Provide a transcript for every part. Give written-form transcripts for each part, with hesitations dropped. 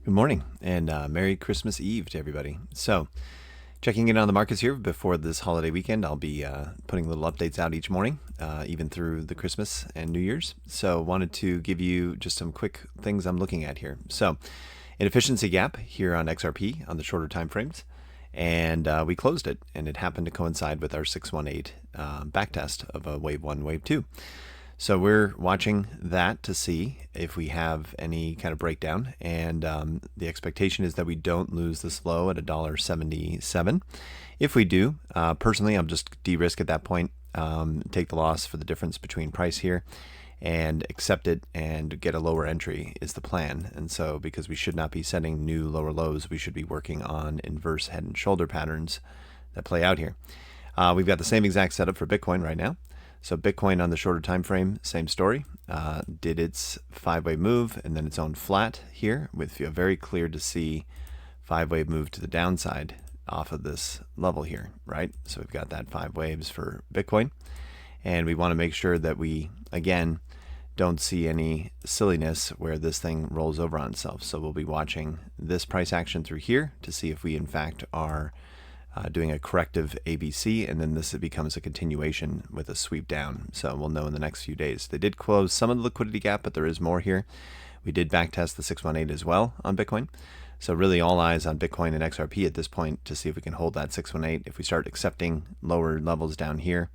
Good morning and Merry Christmas Eve to everybody. So, checking in on the markets here before this holiday weekend. I'll be putting little updates out each morning, even through the Christmas and New Year's. So, wanted to give you just some quick things I'm looking at here. So, an efficiency gap here on XRP on the shorter time frames, and we closed it, and it happened to coincide with our 618 backtest of a wave 1, wave 2. So we're watching that to see if we have any kind of breakdown, and the expectation is that we don't lose this low at $1.77. If we do, personally, I'll just de-risk at that point, take the loss for the difference between price here, and accept it and get a lower entry is the plan. And so because we should not be setting new lower lows, we should be working on inverse head and shoulder patterns that play out here. We've got the same exact setup for Bitcoin right now. So Bitcoin on the shorter time frame, same story. Did its 5-wave move and then its own flat here with very clear to see 5-wave move to the downside off of this level here, right? So we've got that 5 waves for Bitcoin, and we want to make sure that we, again, don't see any silliness where this thing rolls over on itself. So we'll be watching this price action through here to see if we in fact are doing a corrective ABC, and then this becomes a continuation with a sweep down. So we'll know in the next few days. They did close some of the liquidity gap, but there is more here. We did backtest the 618 as well on Bitcoin. So really all eyes on Bitcoin and XRP at this point to see if we can hold that 618. If we start accepting lower levels down here,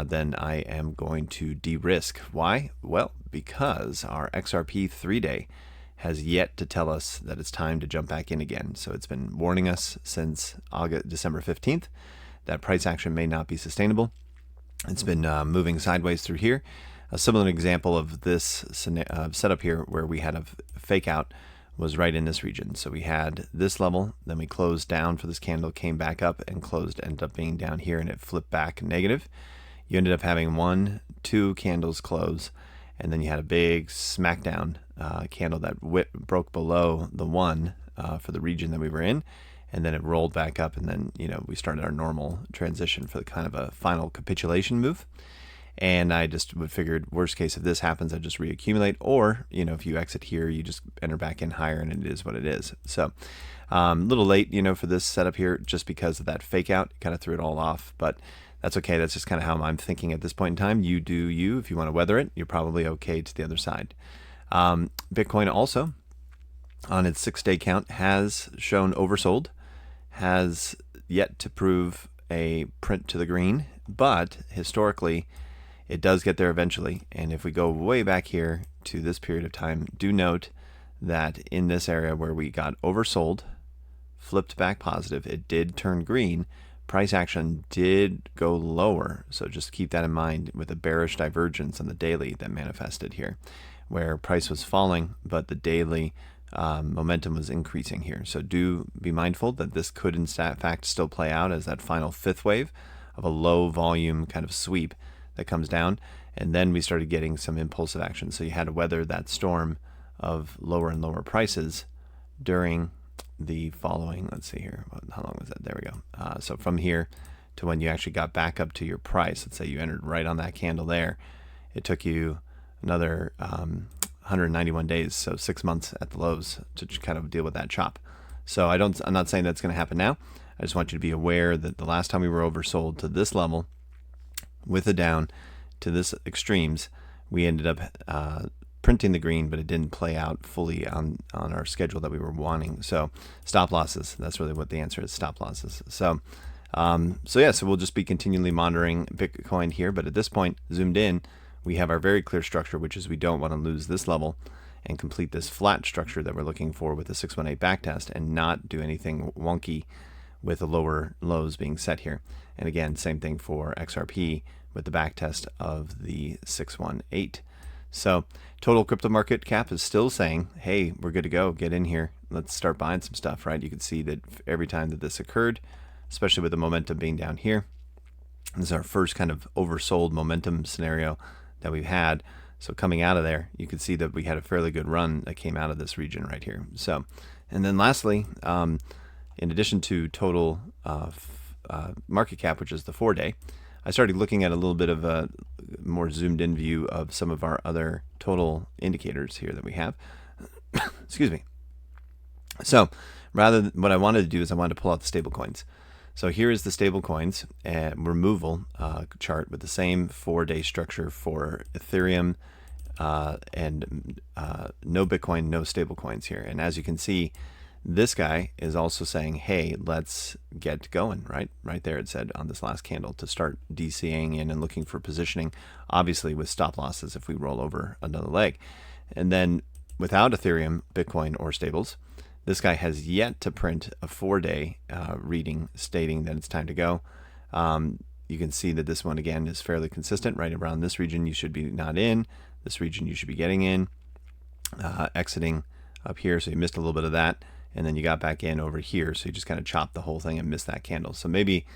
then I am going to de-risk. Why? Well, because our XRP 3-day has yet to tell us that it's time to jump back in again. So it's been warning us since December 15th that price action may not be sustainable. It's been moving sideways through here. A similar example of this setup here where we had a fake out was right in this region. So we had this level, then we closed down for this candle, came back up and closed, ended up being down here, and it flipped back negative. You ended up having 1, 2 candles close, and then you had a big smackdown candle that broke below the 1 for the region that we were in, and then it rolled back up, and then we started our normal transition for the kind of a final capitulation move. And I just figured worst case if this happens, I just reaccumulate, or if you exit here, you just enter back in higher, and it is what it is. So a little late for this setup here just because of that fake out. Kind of threw it all off, but that's okay. That's just kind of how I'm thinking at this point in time. You do you. If you want to weather it, you're probably okay to the other side. Bitcoin also, on its 6-day count, has shown oversold, has yet to prove a print to the green, but historically, it does get there eventually. And if we go way back here to this period of time, do note that in this area where we got oversold, flipped back positive, it did turn green. Price action did go lower, so just keep that in mind with a bearish divergence on the daily that manifested here, where price was falling, but the daily momentum was increasing here. So do be mindful that this could in fact still play out as that final 5th wave of a low volume kind of sweep that comes down, and then we started getting some impulsive action. So you had to weather that storm of lower and lower prices during the following, let's see here, how long was that? There we go. So from here to when you actually got back up to your price, let's say you entered right on that candle there, it took you another 191 days, so 6 months at the lows to kind of deal with that chop. So I'm not saying that's going to happen now. I just want you to be aware that the last time we were oversold to this level with a down to this extremes, we ended up printing the green, but it didn't play out fully on our schedule that we were wanting. So stop losses, that's really what the answer is, stop losses. So so we'll just be continually monitoring Bitcoin here, but at this point, zoomed in, we have our very clear structure, which is we don't want to lose this level and complete this flat structure that we're looking for with the 618 backtest and not do anything wonky with the lower lows being set here. And again, same thing for XRP with the backtest of the 618. So total crypto market cap is still saying, hey, we're good to go. Get in here. Let's start buying some stuff, right? You can see that every time that this occurred, especially with the momentum being down here, this is our first kind of oversold momentum scenario that we've had. So coming out of there, you can see that we had a fairly good run that came out of this region right here. So, and then lastly, in addition to total market cap, which is the 4-day, I started looking at a little bit of a more zoomed in view of some of our other total indicators here that we have. Excuse me. So what I wanted to do is I wanted to pull out the stable coins. So here is the stable coins removal chart with the same 4-day structure for Ethereum and no Bitcoin, no stable coins here. And as you can see, this guy is also saying, hey, let's get going, right? Right there it said on this last candle to start DCing in and looking for positioning, obviously with stop losses if we roll over another leg. And then without Ethereum, Bitcoin, or stables, this guy has yet to print a 4-day reading stating that it's time to go. You can see that this one, again, is fairly consistent. Right around this region, you should be not in. This region, you should be getting in, exiting up here. So you missed a little bit of that. And then you got back in over here. So you just kind of chopped the whole thing and missed that candle. So maybe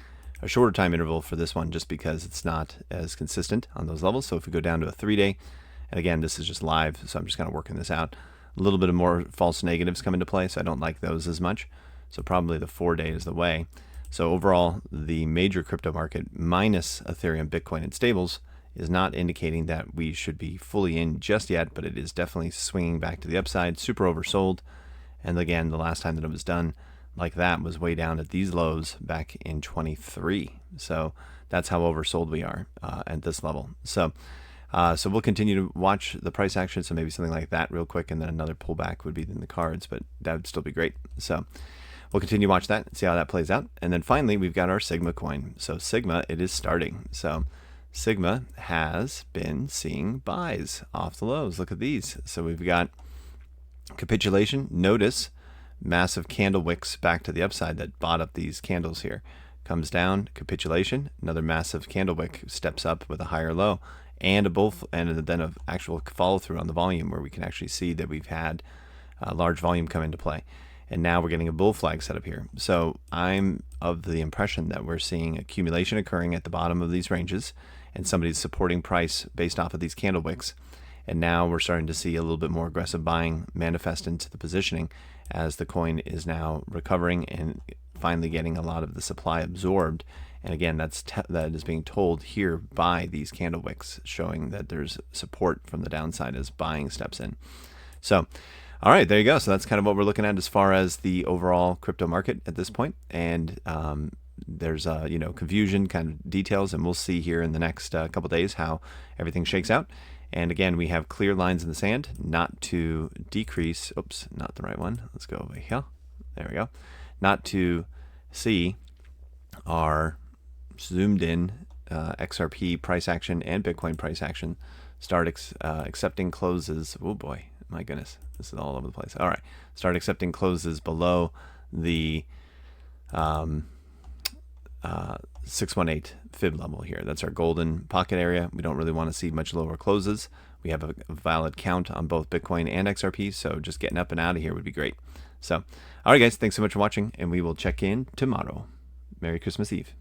a shorter time interval for this one just because it's not as consistent on those levels. So if we go down to a 3-day, and again, this is just live, so I'm just kind of working this out. A little bit of more false negatives come into play, so I don't like those as much. So probably the 4-day is the way. So overall, the major crypto market minus Ethereum, Bitcoin, and stables is not indicating that we should be fully in just yet, but it is definitely swinging back to the upside, super oversold. And again, the last time that it was done like that was way down at these lows back in 23. So that's how oversold we are at this level. So we'll continue to watch the price action. So maybe something like that real quick, and then another pullback would be in the cards, but that would still be great. So we'll continue to watch that and see how that plays out. And then finally, we've got our Sigma coin. So Sigma, it is starting. So Sigma has been seeing buys off the lows. Look at these. So we've got capitulation. Notice massive candle wicks back to the upside that bought up these candles here. Comes down, capitulation, another massive candle wick steps up with a higher low, and then an actual follow through on the volume where we can actually see that we've had a large volume come into play. And now we're getting a bull flag set up here. So I'm of the impression that we're seeing accumulation occurring at the bottom of these ranges, and somebody's supporting price based off of these candle wicks. And now we're starting to see a little bit more aggressive buying manifest into the positioning as the coin is now recovering and finally getting a lot of the supply absorbed. And again, that is being told here by these candle wicks, showing that there's support from the downside as buying steps in. So, all right, there you go. So that's kind of what we're looking at as far as the overall crypto market at this point. And there's confusion kind of details, and we'll see here in the next couple days how everything shakes out. And again, we have clear lines in the sand, not to decrease. Oops, not the right one. Let's go over here. There we go. Not to see our zoomed in XRP price action and Bitcoin price action start accepting closes. Oh boy, my goodness, this is all over the place. All right, start accepting closes below the 618 fib level here. That's our golden pocket area. We don't really want to see much lower closes. We have a valid count on both Bitcoin and XRP, so just getting up and out of here would be great. So, all right, guys, thanks so much for watching, and we will check in tomorrow. Merry Christmas Eve.